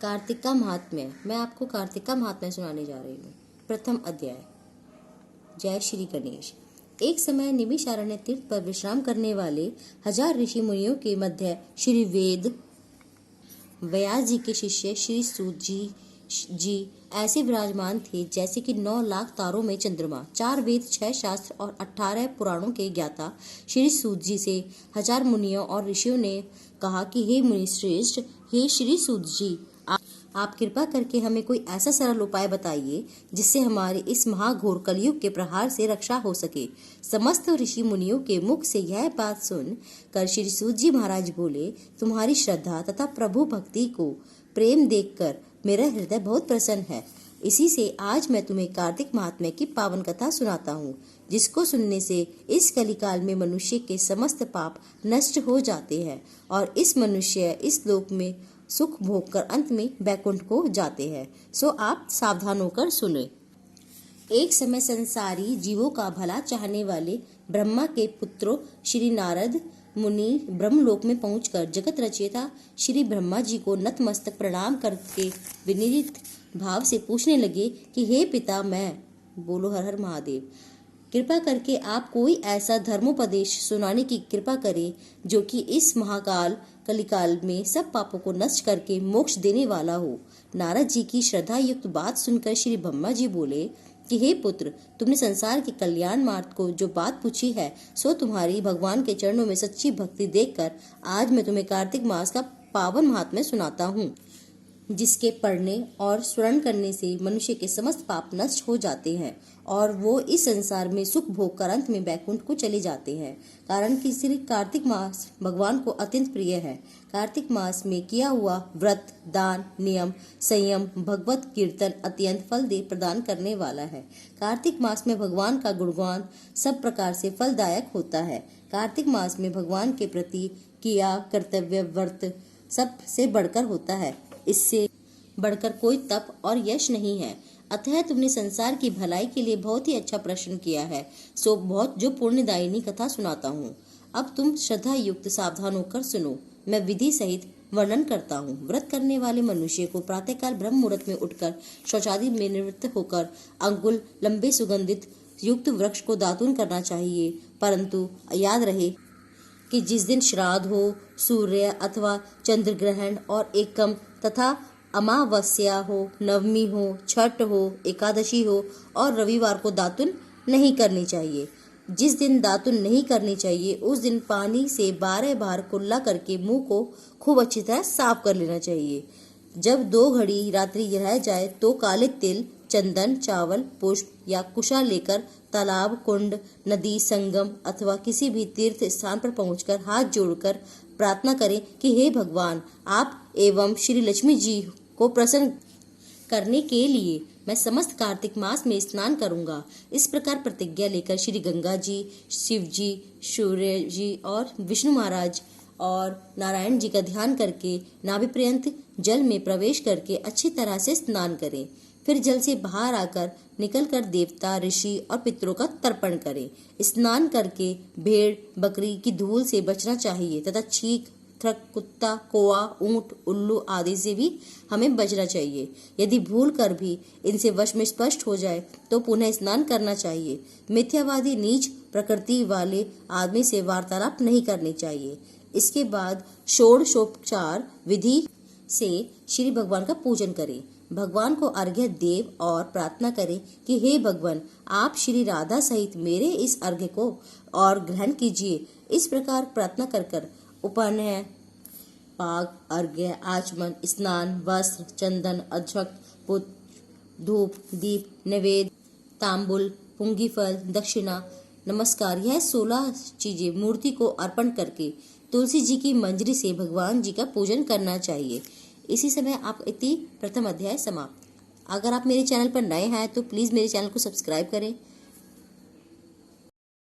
कार्तिक का महात्म्य। मैं आपको कार्तिक का महात्म्य सुनाने जा रही हूँ। प्रथम अध्याय। जय श्री गणेश। एक समय निमिषारण्य तीर्थ पर विश्राम करने वाले 1000 ऋषि मुनियों के मध्य श्री वेद व्यास जी के शिष्य श्री सूत जी ऐसे विराजमान थे जैसे कि 9 लाख तारों में चंद्रमा। 4 वेद, 6 शास्त्र और 18 पुराणों के ज्ञाता श्री सूत जी से 1000 मुनियों और ऋषियों ने कहा कि हे मुनि श्रेष्ठ, हे श्री सूत जी, आप कृपा करके हमें कोई ऐसा सरल उपाय बताइए जिससे हमारे इस महाघोर कलयुग के प्रहार से रक्षा हो सके। समस्त ऋषि मुनियों के मुख से यह बात सुन कर श्री सूत जी महाराज बोले, तुम्हारी श्रद्धा तथा प्रभु भक्ति को प्रेम देखकर मेरा हृदय बहुत प्रसन्न है। इसी से आज मैं तुम्हें कार्तिक महात्म्य की पावन कथा सुनाता हूँ, जिसको सुनने से इस कलिकाल में मनुष्य के समस्त पाप नष्ट हो जाते हैं और इस मनुष्य इस लोक में सुख भोग कर अंत में बैकुंठ को जाते हैं। सो आप सावधान होकर सुने। एक समय संसारी जीवों का भला चाहने वाले ब्रह्मा के पुत्रों श्री नारद मुनि ब्रह्मलोक में पहुंचकर जगत रचयिता श्री ब्रह्मा जी को नतमस्तक प्रणाम करके विनीत भाव से पूछने लगे कि हे पिता, मैं बोलो हर हर महादेव, कृपा करके आप कोई ऐसा धर्मोपदेश सुनाने की कृपा करें जो कि इस महाकाल कलिकाल में सब पापों को नष्ट करके मोक्ष देने वाला हो। नारद जी की श्रद्धा युक्त बात सुनकर श्री ब्रह्मा जी बोले कि हे पुत्र, तुमने संसार के कल्याण मार्ग को जो बात पूछी है सो तुम्हारी भगवान के चरणों में सच्ची भक्ति देखकर आज मैं तुम्हें कार्तिक मास का पावन महात्म्य सुनाता हूँ, जिसके पढ़ने और स्मरण करने से मनुष्य के समस्त पाप नष्ट हो जाते हैं और वो इस संसार में सुख भोग कर अंत में बैकुंठ को चले जाते हैं। कारण कि श्री कार्तिक मास भगवान को अत्यंत प्रिय है। कार्तिक मास में किया हुआ व्रत, दान, नियम, संयम, भगवत कीर्तन अत्यंत फल दे प्रदान करने वाला है। कार्तिक मास में भगवान का गुणगान सब प्रकार से फलदायक होता है। कार्तिक मास में भगवान के प्रति किया कर्तव्य व्रत सबसे बढ़कर होता है। इससे बढ़कर कोई तप और यश नहीं है। अतः तुमने संसार की भलाई के लिए बहुत ही अच्छा प्रश्न किया है। सो बहुत जो पुण्यदायिनी कथा सुनाता हूँ। अब तुम श्रद्धा युक्त सावधान होकर सुनो। मैं विधि सहित वर्णन करता हूँ। व्रत करने वाले मनुष्य को प्रातःकाल ब्रह्म मुहूर्त में उठकर शौचादि में निवृत्त होकर अंगुल लंबे सुगंधित युक्त वृक्ष को दातून करना चाहिए। परंतु याद रहे कि जिस दिन श्राद्ध हो, सूर्य अथवा चंद्र ग्रहण और एकम तथा अमावस्या हो, नवमी हो, छठ हो, एकादशी हो और रविवार को दातुन नहीं करनी चाहिए। जिस दिन दातुन नहीं करनी चाहिए उस दिन पानी से 12 बार कुल्ला करके मुंह को खूब अच्छी तरह साफ कर लेना चाहिए। जब 2 घड़ी रात्रि रह जाए तो काले तिल, चंदन, चावल, पुष्प या कुशा लेकर तालाब, कुंड, नदी, संगम अथवा किसी भी तीर्थ स्थान पर पहुंचकर हाथ जोड़कर प्रार्थना करें कि हे भगवान, आप एवं श्री लक्ष्मी जी को प्रसन्न करने के लिए मैं समस्त कार्तिक मास में स्नान करूंगा। इस प्रकार प्रतिज्ञा लेकर श्री गंगा जी, शिव जी, सूर्य जी और विष्णु महाराज और नारायण जी का ध्यान करके नाभि पर्यंत जल में प्रवेश करके अच्छी तरह से स्नान करें। फिर जल से बाहर आकर निकलकर देवता, ऋषि और पितरों का तर्पण करें। स्नान करके भेड़, बकरी की धूल से बचना चाहिए तथा छींक, थ्रक, कुत्ता, कौवा, ऊंट, उल्लू आदि से भी हमें बचना चाहिए। यदि भूल कर भी इनसे वश में स्पष्ट हो जाए तो पुनः स्नान करना चाहिए। मिथ्यावादी, नीच प्रकृति वाले आदमी से वार्तालाप नहीं करनी चाहिए। इसके बाद षोडशोपचार विधि से श्री भगवान का पूजन करें। भगवान को अर्घ्य देव और प्रार्थना करें कि हे भगवान, आप श्री राधा सहित मेरे इस अर्घ्य को और ग्रहण कीजिए। इस प्रकार प्रार्थना कर उपनयन, पाग, अर्घ्य, आचमन, स्नान, वस्त्र, चंदन, अक्षत, पुष्प, धूप, दीप, नैवेद्य, तांबुल, पुंगी फल, दक्षिणा, नमस्कार, यह 16 चीजें मूर्ति को अर्पण करके तुलसी जी की मंजरी से भगवान जी का पूजन करना चाहिए। इसी समय आप इति प्रथम अध्याय समाप्त। अगर आप मेरे चैनल पर नए हैं तो प्लीज़ मेरे चैनल को सब्सक्राइब करें